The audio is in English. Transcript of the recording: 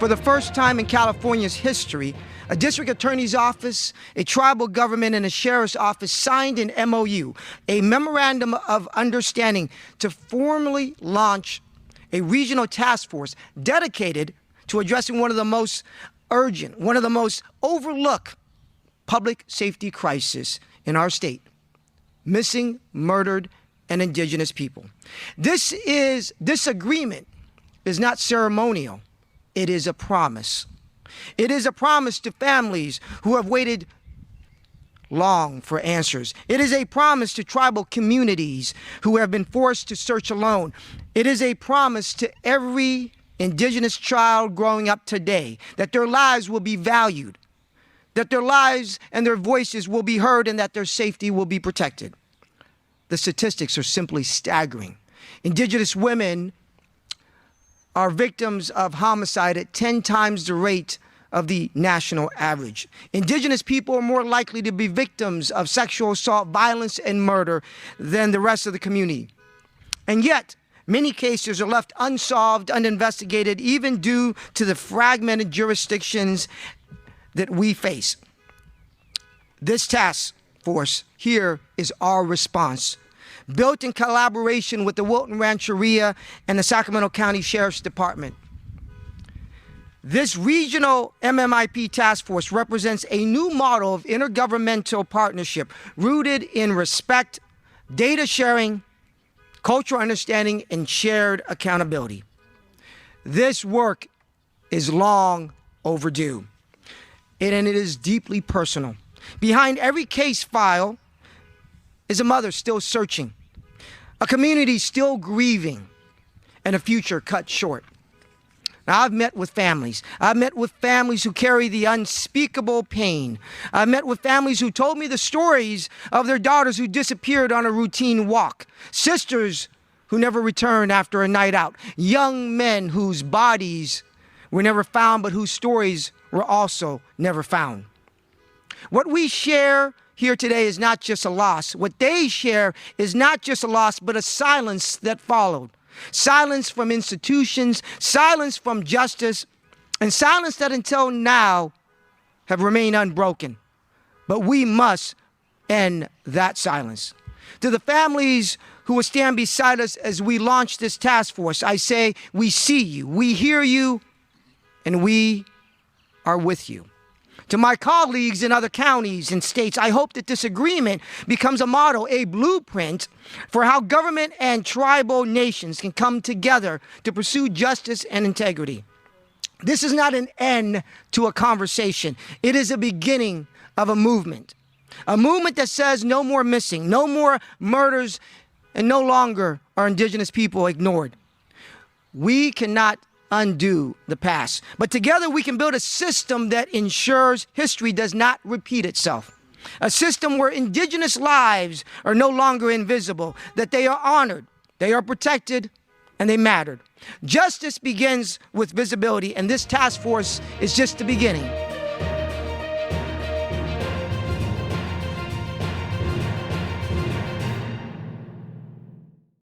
For the first time in California's history, a district attorney's office, a tribal government, and a sheriff's office signed an MOU, a memorandum of understanding, to formally launch a regional task force dedicated to addressing one of the most urgent, one of the most overlooked public safety crises in our state: missing, murdered, and Indigenous people. This agreement is not ceremonial. It is a promise. It is a promise to families who have waited long for answers. It is a promise to tribal communities who have been forced to search alone. It is a promise to every Indigenous child growing up today that their lives will be valued, that their lives and their voices will be heard, and that their safety will be protected. The statistics are simply staggering. Indigenous women are victims of homicide at 10 times the rate of the national average. Indigenous people are more likely to be victims of sexual assault, violence, and murder than the rest of the community. And yet, many cases are left unsolved, uninvestigated, even due to the fragmented jurisdictions that we face. This task force here is our response, built in collaboration with the Wilton Rancheria and the Sacramento County Sheriff's Department. This regional MMIP task force represents a new model of intergovernmental partnership rooted in respect, data sharing, cultural understanding, and shared accountability. This work is long overdue, and it is deeply personal. Behind every case file is a mother still searching, a community still grieving, and a future cut short. Now, I've met with families. I've met with families who carry the unspeakable pain. I've met with families who told me the stories of their daughters who disappeared on a routine walk, sisters who never returned after a night out, young men whose bodies were never found but whose stories were also never found. What we share here today is not just a loss. What they share is not just a loss, but a silence that followed. Silence from institutions, silence from justice, and silence that until now have remained unbroken. But we must end that silence. To the families who will stand beside us as we launch this task force, I say, we see you, we hear you, and we are with you. To my colleagues in other counties and states, I hope that this agreement becomes a model, a blueprint for how government and tribal nations can come together to pursue justice and integrity. This is not an end to a conversation. It is a beginning of a movement that says no more missing, no more murders, and no longer are Indigenous people ignored. We cannot undo the past, but together we can build a system that ensures history does not repeat itself. A system where Indigenous lives are no longer invisible, that they are honored, they are protected, and they mattered. Justice begins with visibility, and this task force is just the beginning.